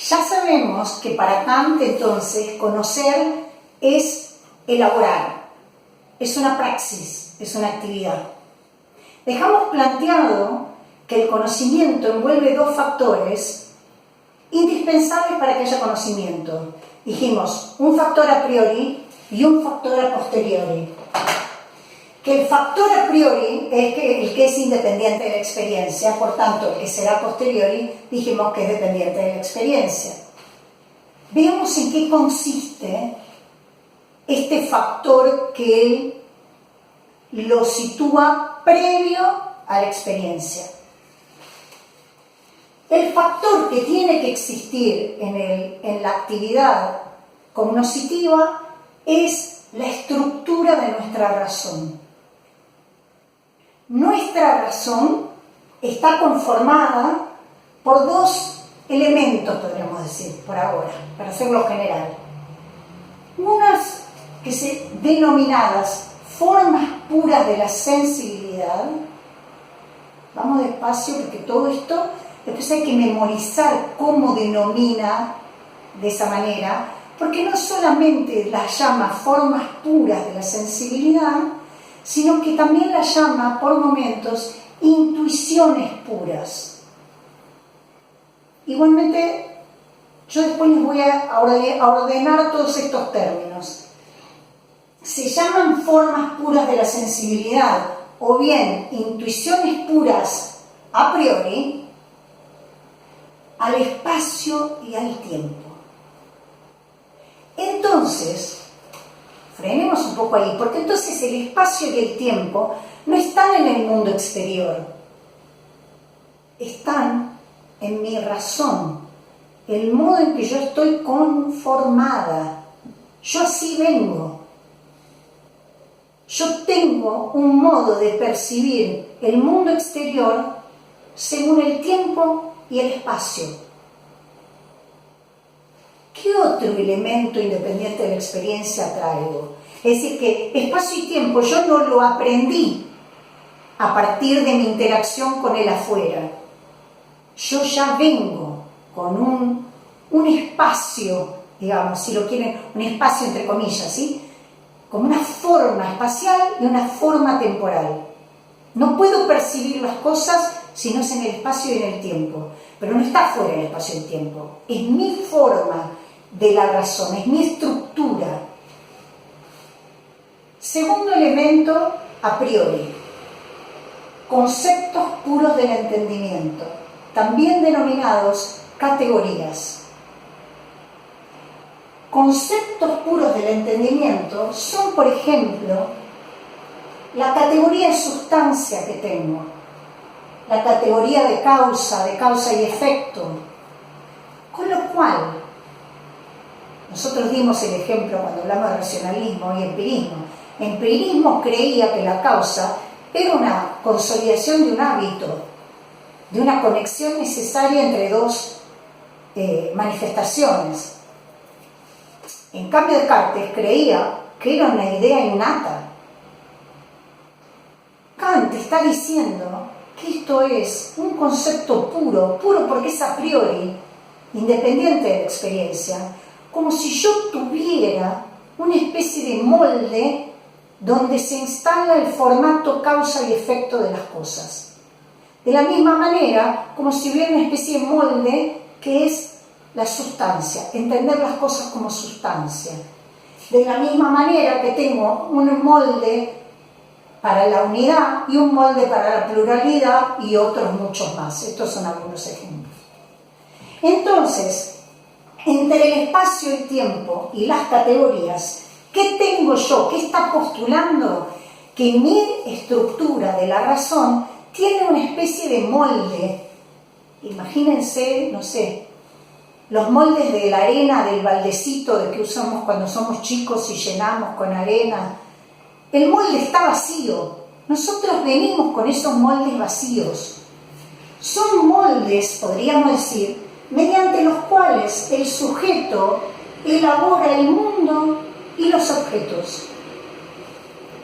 Ya sabemos que para Kant, entonces, conocer es elaborar, es una praxis, es una actividad. Dejamos planteado que el conocimiento envuelve dos factores indispensables para que haya conocimiento. Dijimos, un factor a priori y un factor a posteriori. Que el factor a priori es el que es independiente de la experiencia, por tanto, el que será a posteriori, dijimos que es dependiente de la experiencia. Veamos en qué consiste este factor que él lo sitúa previo a la experiencia. El factor que tiene que existir en la actividad cognoscitiva es la estructura de nuestra razón. Nuestra razón está conformada por dos elementos, podríamos decir, por ahora, para hacerlo general. Unas que se denominadas formas puras de la sensibilidad. Vamos despacio porque todo esto después hay que memorizar cómo denomina de esa manera, porque no solamente las llama formas puras de la sensibilidad, sino que también las llama por momentos intuiciones puras. Igualmente, yo después les voy a ordenar todos estos términos. Se llaman formas puras de la sensibilidad o bien intuiciones puras a priori al espacio y al tiempo. Entonces, frenemos un poco ahí, porque entonces el espacio y el tiempo no están en el mundo exterior, están en mi razón, el modo en que yo estoy conformada. Yo así vengo. Yo tengo un modo de percibir el mundo exterior según el tiempo y el espacio. ¿Qué otro elemento independiente de la experiencia traigo? Es decir, que espacio y tiempo yo no lo aprendí a partir de mi interacción con el afuera. Yo ya vengo con un espacio, digamos, si lo quieren, un espacio entre comillas, ¿sí? Como una forma espacial y una forma temporal. No puedo percibir las cosas si no es en el espacio y en el tiempo, pero no está fuera del espacio y el tiempo. Es mi forma de la razón, es mi estructura. Segundo elemento, a priori, conceptos puros del entendimiento, también denominados categorías. Conceptos puros del entendimiento son, por ejemplo, la categoría de sustancia que tengo, la categoría de causa y efecto, con lo cual nosotros dimos el ejemplo cuando hablamos de racionalismo y empirismo. Empirismo creía que la causa era una consolidación de un hábito, de una conexión necesaria entre dos manifestaciones. En cambio, Descartes creía que era una idea innata. Kant está diciendo que esto es un concepto puro porque es a priori, independiente de la experiencia, como si yo tuviera una especie de molde donde se instala el formato causa y efecto de las cosas. De la misma manera, como si hubiera una especie de molde que es la sustancia, entender las cosas como sustancia. De la misma manera que tengo un molde para la unidad y un molde para la pluralidad y otros muchos más. Estos son algunos ejemplos. Entonces, entre el espacio y el tiempo y las categorías, ¿qué tengo yo? ¿Qué está postulando? Que mi estructura de la razón tiene una especie de molde. Imagínense, no sé, los moldes de la arena del baldecito que usamos cuando somos chicos y llenamos con arena. El molde está vacío. Nosotros venimos con esos moldes vacíos. Son moldes, podríamos decir, mediante los cuales el sujeto elabora el mundo y los objetos.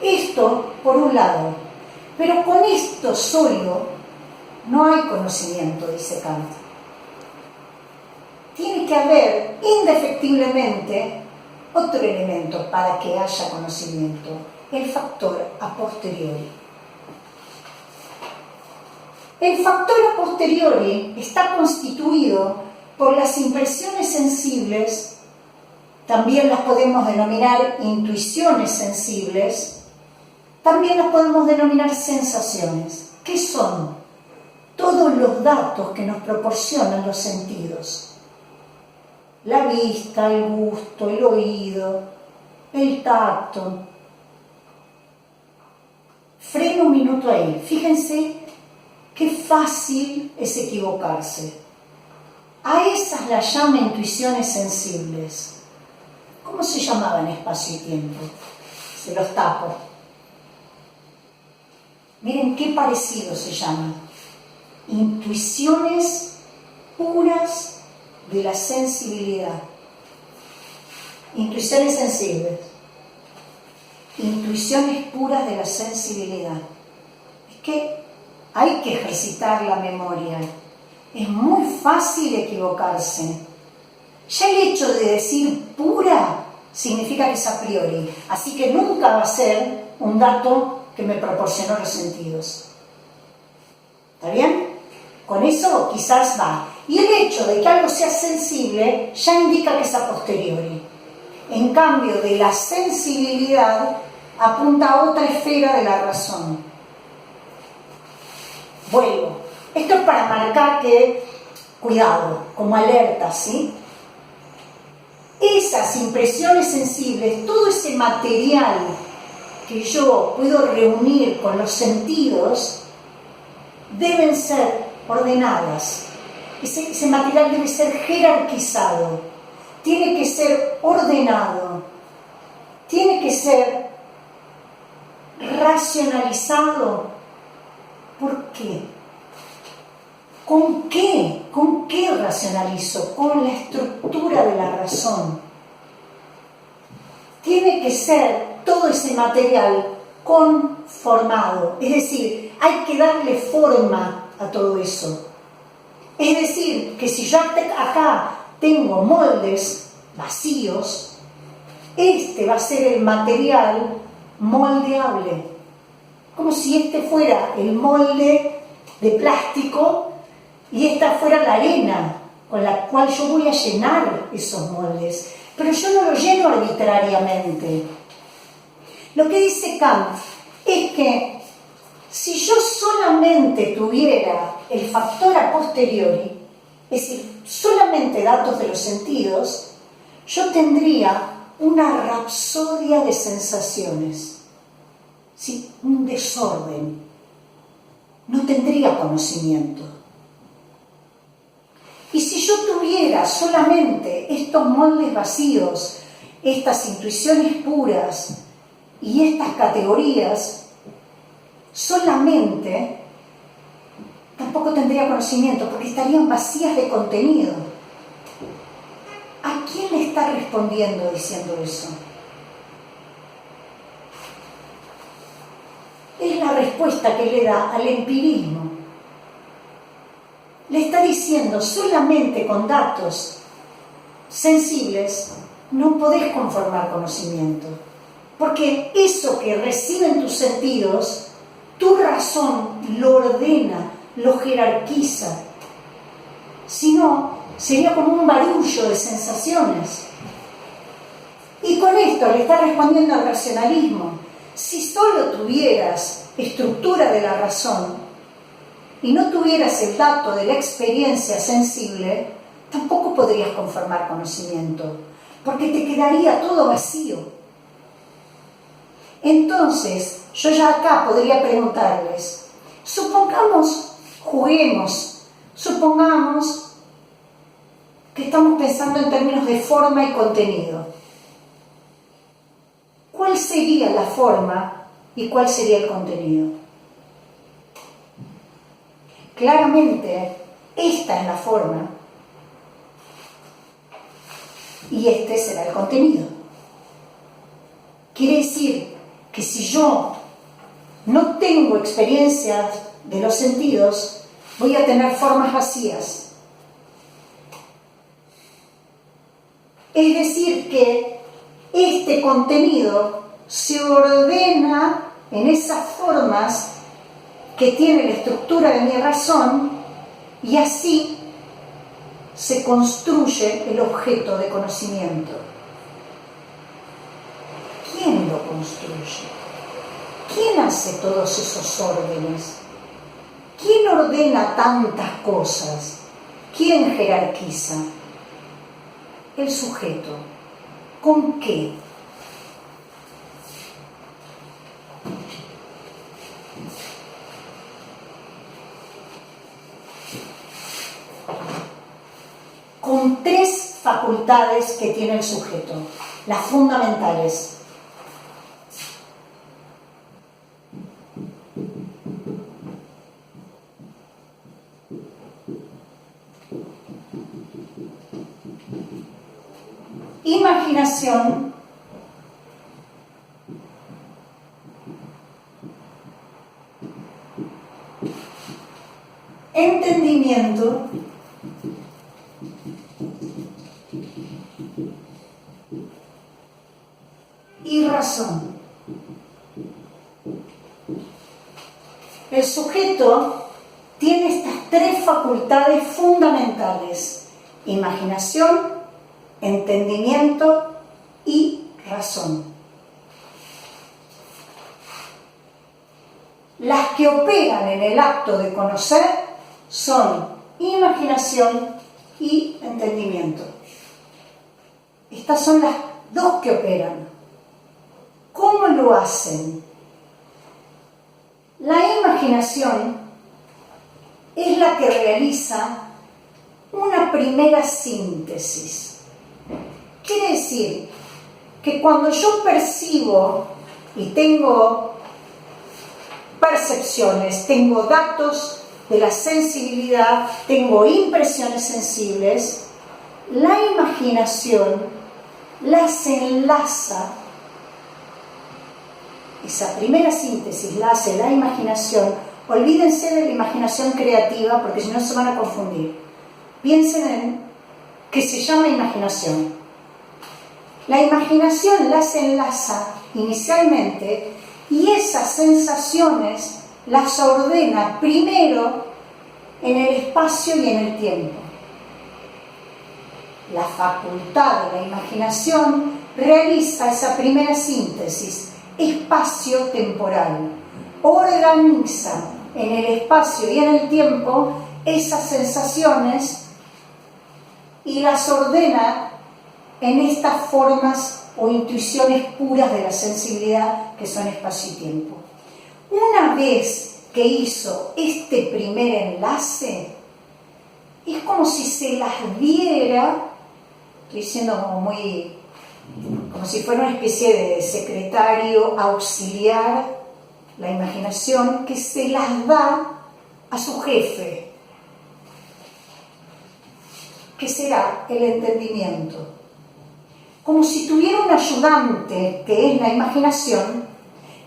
Esto por un lado. Pero con esto solo no hay conocimiento, dice Kant. tiene que haber indefectiblemente otro elemento para que haya conocimiento, el factor a posteriori. El factor a posteriori está constituido por las impresiones sensibles, también las podemos denominar intuiciones sensibles, también las podemos denominar sensaciones. ¿Qué son? Todos los datos que nos proporcionan los sentidos. La vista, el gusto, el oído, el tacto. Freno un minuto ahí. Fíjense qué fácil es equivocarse. A esas las llama intuiciones sensibles. ¿Cómo se llamaba en espacio y tiempo? Se los tapo. Miren qué parecido se llama. Intuiciones puras de la sensibilidad. Intuiciones sensibles. Intuiciones puras de la sensibilidad. Es que hay que ejercitar la memoria. Es muy fácil equivocarse. Ya el hecho de decir pura significa que es a priori. Así que nunca va a ser un dato que me proporcionó los sentidos. ¿Está bien? Con eso quizás va. Y el hecho de que algo sea sensible ya indica que es a posteriori. En cambio, de la sensibilidad apunta a otra esfera de la razón. Vuelvo. Esto es para marcar que, cuidado, como alerta, ¿sí? Esas impresiones sensibles, todo ese material que yo puedo reunir con los sentidos, deben ser ordenadas. Ese material debe ser jerarquizado, tiene que ser ordenado, tiene que ser racionalizado. ¿Por qué? ¿Con qué? ¿Con qué racionalizo? Con la estructura de la razón. Tiene que ser todo ese material conformado, es decir, hay que darle forma a todo eso. Es decir, que si yo acá tengo moldes vacíos, este va a ser el material moldeable. Como si este fuera el molde de plástico y esta fuera la arena con la cual yo voy a llenar esos moldes. Pero yo no lo lleno arbitrariamente. Lo que dice Kant es que si yo solamente tuviera el factor a posteriori, es decir, solamente datos de los sentidos, yo tendría una rapsodia de sensaciones, ¿sí? Un desorden. No tendría conocimiento. Y si yo tuviera solamente estos moldes vacíos, estas intuiciones puras y estas categorías, solamente tampoco tendría conocimiento, porque estarían vacías de contenido. ¿A quién le está respondiendo diciendo eso? Es la respuesta que le da al empirismo. Le está diciendo, solamente con datos sensibles no podés conformar conocimiento, porque eso que reciben tus sentidos, tu razón lo ordena, lo jerarquiza. Si no, sería como un barullo de sensaciones. Y con esto le está respondiendo al racionalismo. Si solo tuvieras estructura de la razón y no tuvieras el dato de la experiencia sensible, tampoco podrías conformar conocimiento, porque te quedaría todo vacío. Entonces, yo ya acá podría preguntarles, supongamos, juguemos, supongamos que estamos pensando en términos de forma y contenido. ¿Cuál sería la forma y cuál sería el contenido? Claramente, esta es la forma y este será el contenido. Quiere decir que si yo no tengo experiencias de los sentidos, voy a tener formas vacías. Es decir, que este contenido se ordena en esas formas que tiene la estructura de mi razón y así se construye el objeto de conocimiento. ¿Quién lo construye? ¿Quién hace todos esos órdenes? ¿Quién ordena tantas cosas? ¿Quién jerarquiza? El sujeto. ¿Con qué? Con tres facultades que tiene el sujeto, las fundamentales. Imaginación, entendimiento y razón. El sujeto tiene estas tres facultades fundamentales: imaginación, entendimiento y razón. Las que operan en el acto de conocer son imaginación y entendimiento. Estas son las dos que operan. ¿Cómo lo hacen? La imaginación es la que realiza una primera síntesis. Quiere decir que cuando yo percibo y tengo percepciones, tengo datos de la sensibilidad, tengo impresiones sensibles, la imaginación las enlaza. Esa primera síntesis la hace la imaginación. Olvídense de la imaginación creativa porque si no se van a confundir. Piensen en que se llama imaginación. La imaginación las enlaza inicialmente y esas sensaciones las ordena primero en el espacio y en el tiempo. La facultad de la imaginación realiza esa primera síntesis espacio-temporal, organiza en el espacio y en el tiempo esas sensaciones y las ordena en estas formas o intuiciones puras de la sensibilidad que son espacio y tiempo. Una vez que hizo este primer enlace, es como si se las diera, estoy diciendo como si fuera una especie de secretario auxiliar, la imaginación, que se las da a su jefe, que será el entendimiento. Como si tuviera un ayudante, que es la imaginación,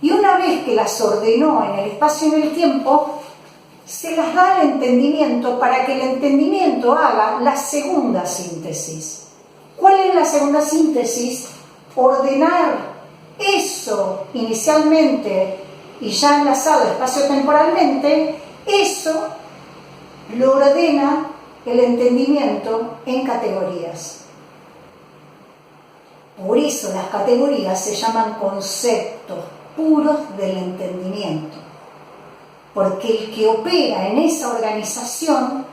y una vez que las ordenó en el espacio y en el tiempo, se las da al entendimiento para que el entendimiento haga la segunda síntesis. ¿Cuál es la segunda síntesis? Ordenar eso inicialmente y ya enlazado espacio-temporalmente, eso lo ordena el entendimiento en categorías. Por eso las categorías se llaman conceptos puros del entendimiento, porque el que opera en esa organización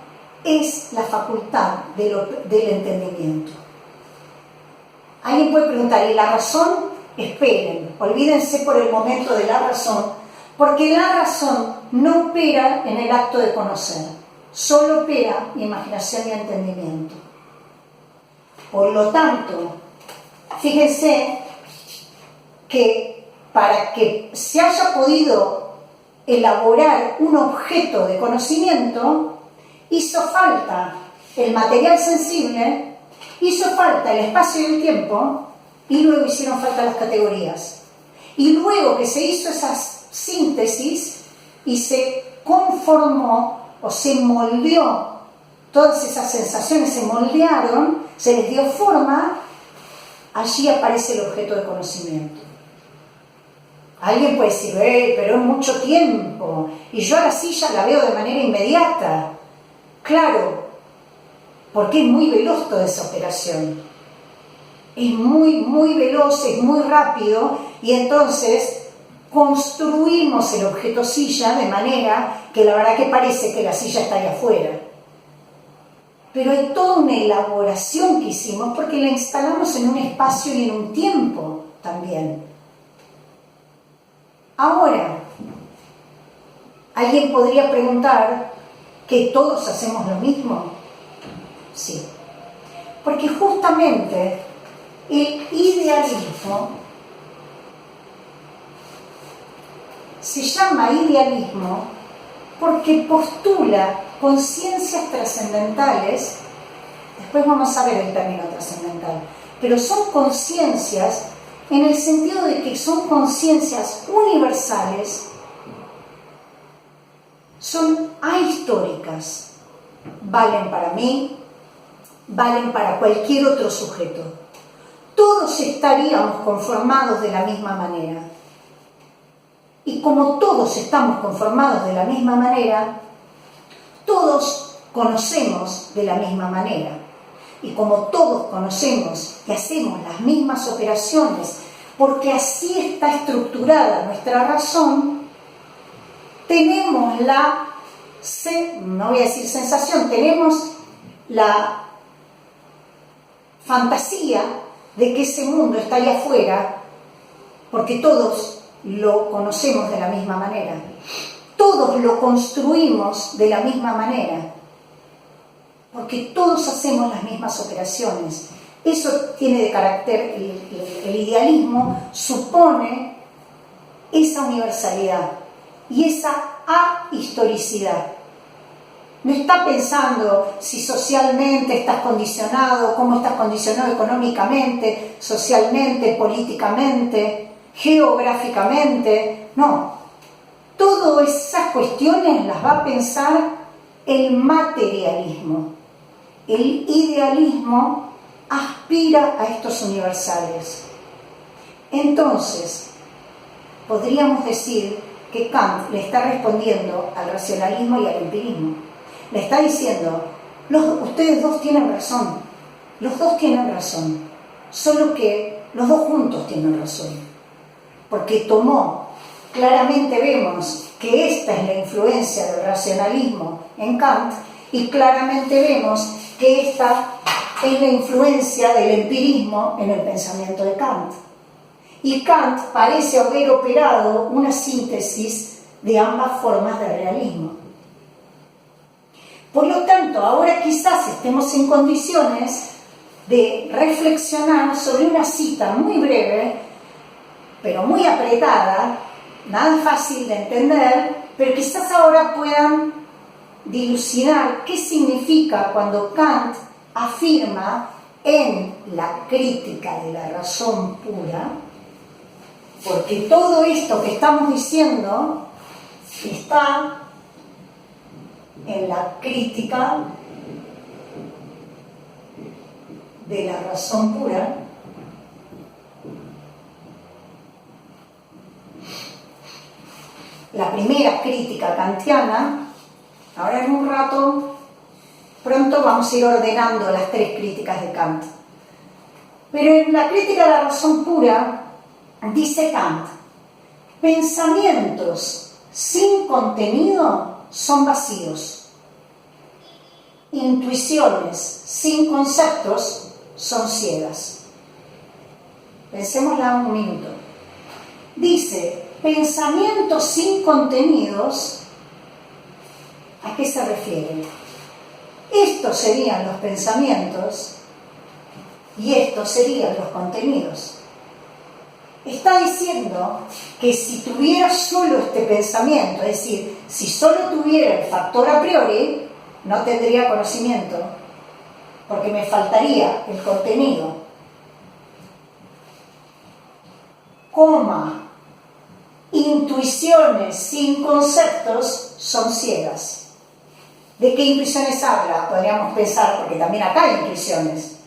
es la facultad del entendimiento. Alguien puede preguntar, ¿y la razón? Esperen, olvídense por el momento de la razón, porque la razón no opera en el acto de conocer, solo opera imaginación y entendimiento. Por lo tanto, fíjense que para que se haya podido elaborar un objeto de conocimiento, hizo falta el material sensible, hizo falta el espacio y el tiempo, y luego hicieron falta las categorías. Y luego que se hizo esa síntesis y se conformó o se moldeó, todas esas sensaciones se moldearon, se les dio forma, allí aparece el objeto de conocimiento. Alguien puede decir, pero es mucho tiempo, y yo a la silla la veo de manera inmediata. Claro, porque es muy veloz toda esa operación. Es muy, muy veloz, es muy rápido, y entonces construimos el objeto silla de manera que la verdad que parece que la silla está ahí afuera. Pero hay toda una elaboración que hicimos porque la instalamos en un espacio y en un tiempo también. Ahora, alguien podría preguntar que todos hacemos lo mismo. Sí, porque justamente el idealismo se llama idealismo porque postula conciencias trascendentales. Después vamos a ver el término trascendental, pero son conciencias en el sentido de que son conciencias universales, son ahistóricas, valen para mí, valen para cualquier otro sujeto. Todos estaríamos conformados de la misma manera. Y como todos estamos conformados de la misma manera, todos conocemos de la misma manera. Y como todos conocemos y hacemos las mismas operaciones, porque así está estructurada nuestra razón, tenemos no voy a decir sensación, tenemos la fantasía de que ese mundo está allá afuera, porque todos lo conocemos de la misma manera. Todos lo construimos de la misma manera, porque todos hacemos las mismas operaciones. Eso tiene de carácter, el idealismo supone esa universalidad y esa ahistoricidad. No está pensando si socialmente estás condicionado, cómo estás condicionado económicamente, socialmente, políticamente, geográficamente. No. Todas esas cuestiones las va a pensar el materialismo. El idealismo aspira a estos universales. Entonces, podríamos decir que Kant le está respondiendo al racionalismo y al empirismo. Le está diciendo, ustedes dos tienen razón, los dos tienen razón, solo que los dos juntos tienen razón, porque claramente vemos que esta es la influencia del racionalismo en Kant, y claramente vemos que esta es la influencia del empirismo en el pensamiento de Kant. Y Kant parece haber operado una síntesis de ambas formas de realismo. Por lo tanto, ahora quizás estemos en condiciones de reflexionar sobre una cita muy breve, pero muy apretada, nada fácil de entender, pero quizás ahora puedan dilucidar qué significa cuando Kant afirma en la crítica de la razón pura, porque todo esto que estamos diciendo está en la crítica de la razón pura. La primera crítica kantiana. Ahora en un rato, pronto vamos a ir ordenando las tres críticas de Kant. Pero en la crítica de la razón pura, dice Kant, pensamientos sin contenido son vacíos. Intuiciones sin conceptos son ciegas. Pensémosla un minuto. Dice, pensamientos sin contenidos, ¿a qué se refiere? Estos serían los pensamientos y estos serían los contenidos. Está diciendo que si tuviera solo este pensamiento, es decir, si solo tuviera el factor a priori, no tendría conocimiento, porque me faltaría el contenido. Coma, intuiciones sin conceptos son ciegas. ¿De qué intuiciones habla? Podríamos pensar, porque también acá hay intuiciones,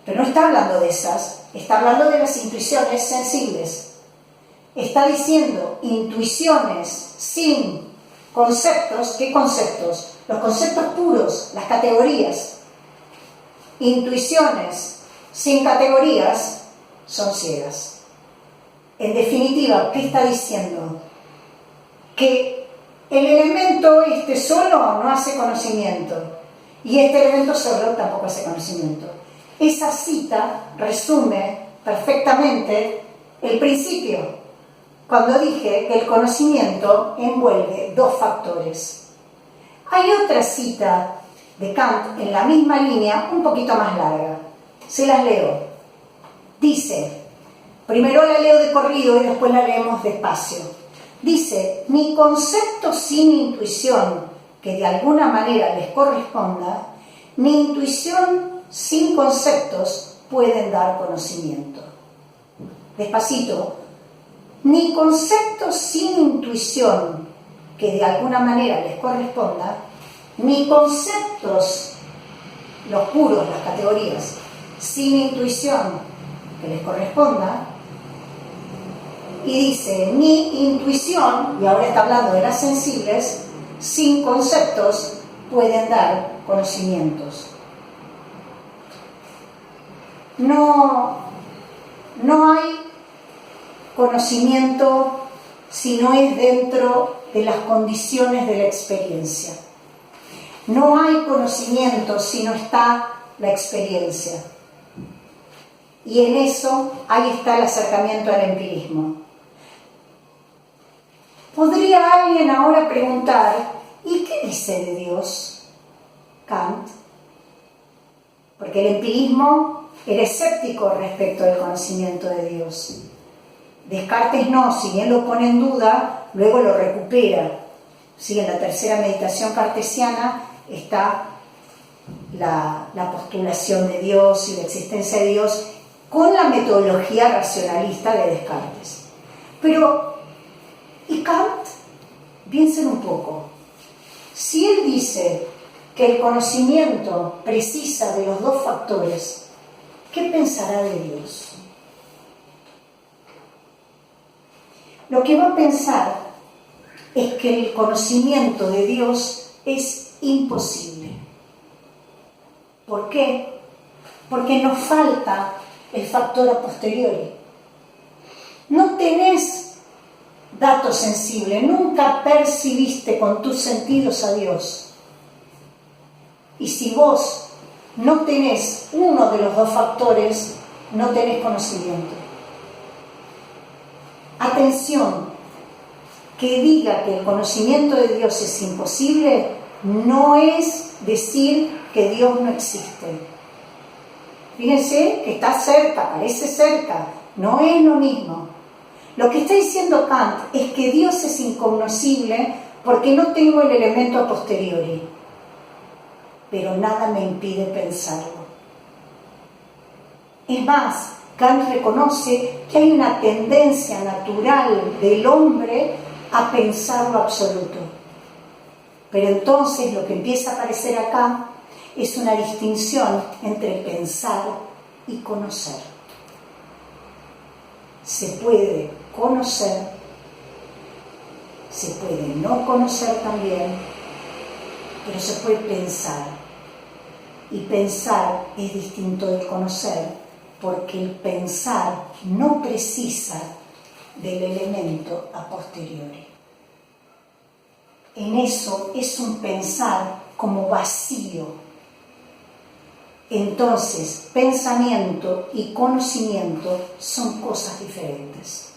pero no está hablando de esas, está hablando de las intuiciones sensibles. Está diciendo intuiciones sin conceptos. ¿Qué conceptos? Los conceptos puros, las categorías. Intuiciones sin categorías son ciegas. En definitiva, ¿qué está diciendo? Que el elemento solo no hace conocimiento y este elemento solo tampoco hace conocimiento. Esa cita resume perfectamente el principio, cuando dije que el conocimiento envuelve dos factores. Hay otra cita de Kant en la misma línea, un poquito más larga. Se las leo. Dice, primero la leo de corrido y después la leemos despacio. Dice, ni concepto sin intuición que de alguna manera les corresponda, ni intuición sin conceptos pueden dar conocimiento. Despacito. Ni conceptos sin intuición que de alguna manera les corresponda, ni conceptos, los puros, las categorías, sin intuición que les corresponda, y dice, ni intuición, y ahora está hablando de las sensibles, sin conceptos pueden dar conocimientos. No hay conocimiento si no es dentro de las condiciones de la experiencia. No hay conocimiento si no está la experiencia. Y en eso, ahí está el acercamiento al empirismo. ¿Podría alguien ahora preguntar, ¿y qué dice de Dios Kant? Porque el empirismo era escéptico respecto del conocimiento de Dios. Descartes no, si bien lo pone en duda, luego lo recupera. Sí, en la tercera meditación cartesiana está la postulación de Dios y la existencia de Dios con la metodología racionalista de Descartes. Pero, ¿y Kant? Piensen un poco. Si él dice que el conocimiento precisa de los dos factores, ¿qué pensará de Dios? Lo que va a pensar es que el conocimiento de Dios es imposible. ¿Por qué? Porque nos falta el factor a posteriori. No tenés datos sensibles, nunca percibiste con tus sentidos a Dios. Y si vos no tenés uno de los dos factores, no tenés conocimiento. Atención, que diga que el conocimiento de Dios es imposible no es decir que Dios no existe. Fíjense que está cerca, parece cerca, no es lo mismo. Lo que está diciendo Kant es que Dios es incognoscible porque no tengo el elemento a posteriori, pero nada me impide pensarlo. Es más, Kant reconoce que hay una tendencia natural del hombre a pensar lo absoluto. Pero entonces lo que empieza a aparecer acá es una distinción entre pensar y conocer. Se puede conocer, se puede no conocer también, pero se puede pensar. Y pensar es distinto del conocer, porque el pensar no precisa del elemento a posteriori. En eso es un pensar como vacío. Entonces, pensamiento y conocimiento son cosas diferentes.